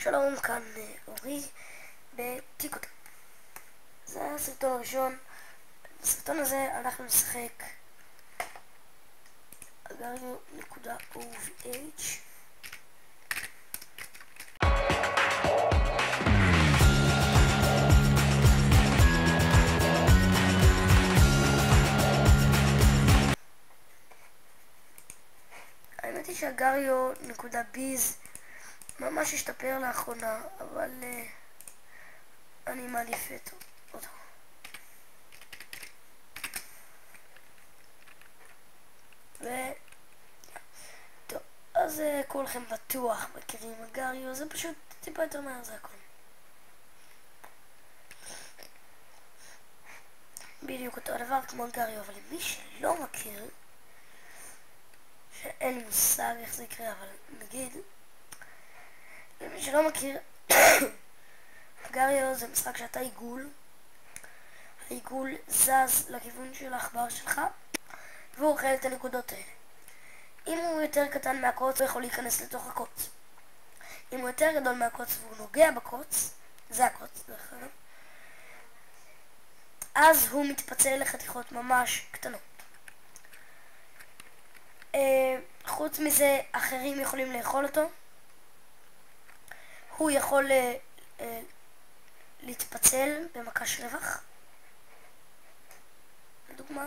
שלום, כאן אורי בטיקטוק. זה הסרטון הראשון. בסרטון הזה אנחנו נשחק agario.ovh. האמת היא שאגריו.ביז ממש השתפר לאחרונה, אבל אני מעדיף אותו. טוב, אז כולכם בטוח מכירים אגריו, זה פשוט טיפה יותר מהר, זה הכל. בדיוק אותו הדבר כמו אגריו, אבל למי שלא מכיר, שאין לי מושג איך זה יקרה, אבל נגיד, למי שלא מכיר, אגריו זה משחק שאתה עיגול, העיגול זז לכיוון של העכבר שלך, והוא אוכל את הנקודות האלה. אם הוא יותר קטן מהקוץ, הוא יכול להיכנס לתוך הקוץ. אם הוא יותר גדול מהקוץ והוא נוגע בקוץ, זה הקוץ דרך אגב, אז הוא מתפצל לחתיכות ממש קטנות. חוץ מזה, אחרים יכולים לאכול אותו. הוא יכול להתפצל במקש רווח, לדוגמה.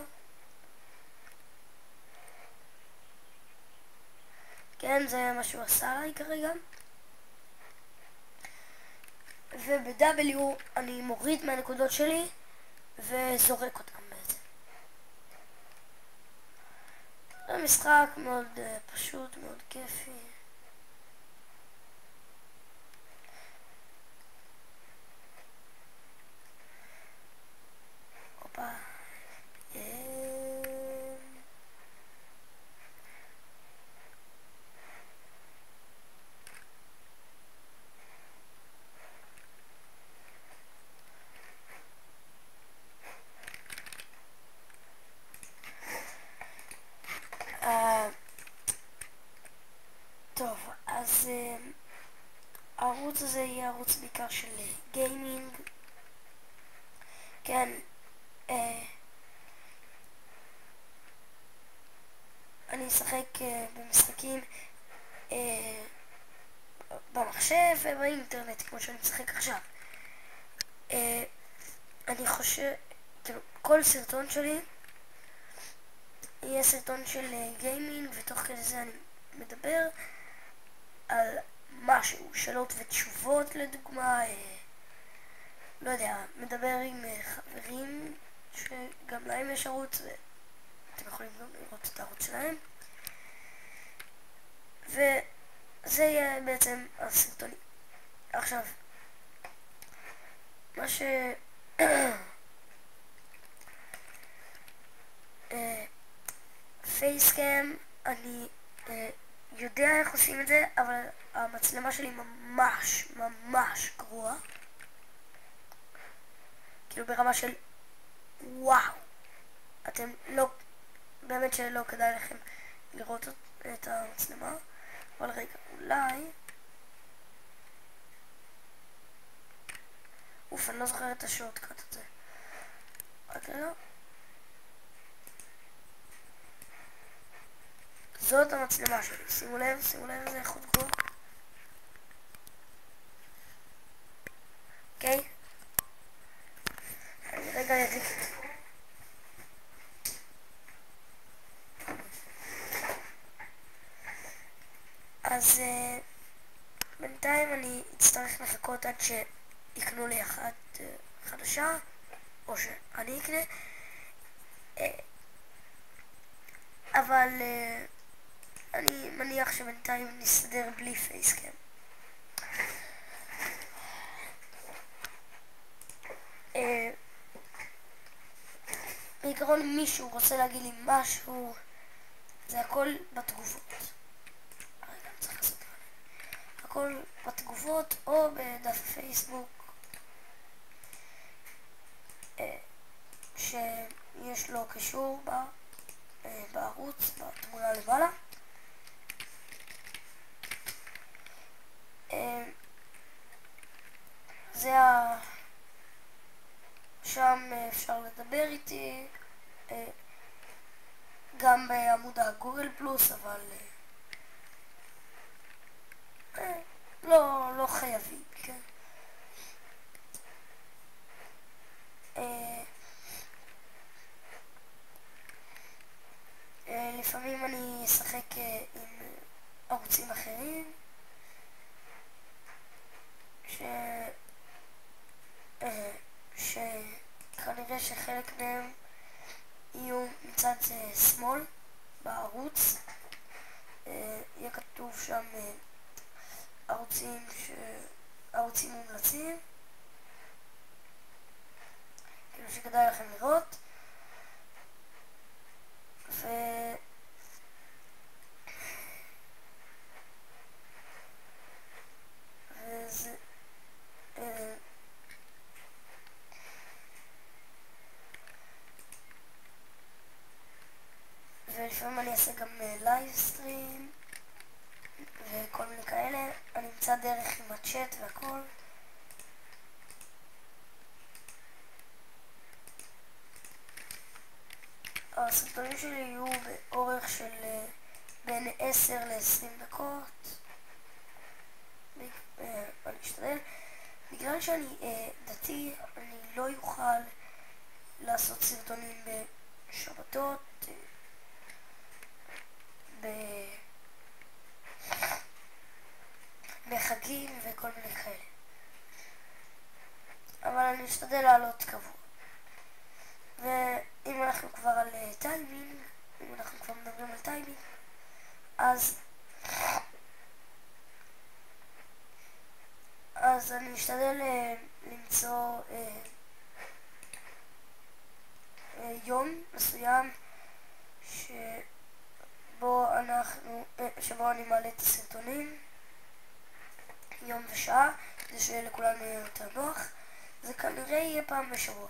כן, זה מה שהוא עשה עליי כרגע. וב-W אני מוריד מהנקודות שלי וזורק אותם בעצם. זה משחק מאוד פשוט, מאוד כיפי. הופה. טוב, אז הערוץ הזה יהיה ערוץ בעיקר של גיימינג. כן, אני אשחק במשחקים במחשב ובאינטרנט כמו שאני משחק עכשיו. אני חושב, כל סרטון שלי יהיה סרטון של גיימינג, ותוך כדי זה אני מדבר על משהו, שאלות ותשובות לדוגמה, לא יודע, מדבר עם חברים שגם להם יש ערוץ ואתם יכולים גם לראות את הערוץ שלהם, וזה יהיה בעצם הסרטונים. עכשיו, מה ש... פייסקאם, אני יודע איך עושים את זה, אבל המצלמה שלי ממש גרועה, כאילו ברמה של וואו. אתם לא, באמת שלא כדאי לכם לראות את המצלמה, אבל רגע, אולי אני לא זוכר את השורטקאט הזה. רק רגע, זאת המצלמה שלי, שימו לב איזה איכות גרועה. אוקיי, אני רגע אדליק את זה. אז בינתיים אני אצטרך לחכות עד שיקנו לי אחת חדשה, או שאני אקנה, אבל אני מניח שבינתיים נסתדר בלי פייסקאם. בעיקרון, אם מישהו רוצה להגיד לי משהו, זה הכל בתגובות. רגע, אני צריך לעשות הכל בתגובות או בדף פייסבוק שיש לו קישור בערוץ, בתמונה למעלה. אפשר לדבר איתי גם בעמוד הגוגל פלוס, אבל לא חייבים, כן? לפעמים אני אשחק עם ערוצים אחרים שכנראה שחלק מהם יהיו מצד שמאל בערוץ, יהיה כתוב שם ערוצים מומלצים, כאילו שכדאי לכם לראות. וזה ולפעמים אני אעשה גם לייב סטרים וכל מיני כאלה. אני אמצא דרך עם הצ'אט והכל. הסרטונים שלי יהיו באורך של בין 10 ל-20 דקות. אני אשתדל. בגלל שאני דתי, אני לא אוכל לעשות סרטונים בשבתות, בחגים וכל מיני כאלה. אבל אני אשתדל לעלות קבוע. ואם אנחנו כבר על טיימינג, אם אנחנו כבר מדברים על טיימינג, אז אני אשתדל למצוא יום מסוים שבו אני מעלה את הסרטונים, יום ושעה, כדי שיהיה לכולנו יותר נוח. זה כנראה יהיה פעם בשבוע.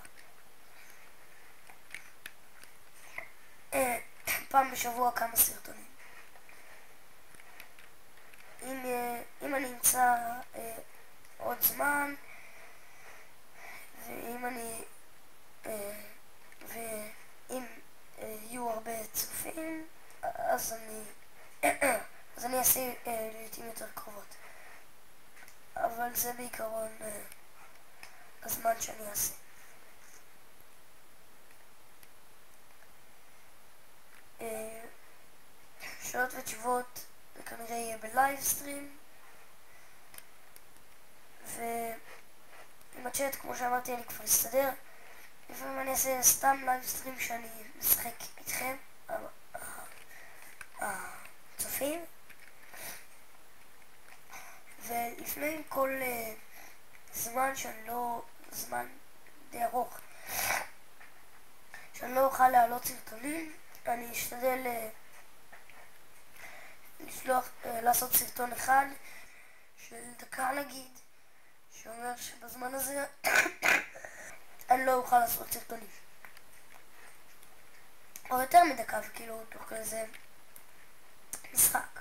פעם בשבוע כמה סרטונים. אם אני אמצא עוד זמן, ואם יהיו הרבה צופים, אז אני אעשה לעתים יותר קרובות. אבל זה בעיקרון הזמן שאני אעשה. שאלות ותשובות זה כנראה יהיה בלייב סטרים, ועם הצ'אט, כמו שאמרתי, אני כבר אסתדר. לפעמים אני אעשה סתם לייב סטרים שאני משחק איתכם, הצופים, ולפעמים כל זמן זמן די ארוך שאני לא אוכל להעלות סרטונים, אני אשתדל לעשות סרטון אחד של דקה נגיד, שאומר שבזמן הזה אני לא אוכל לעשות סרטונים, או יותר מדקה, וכאילו תוך כזה משחק.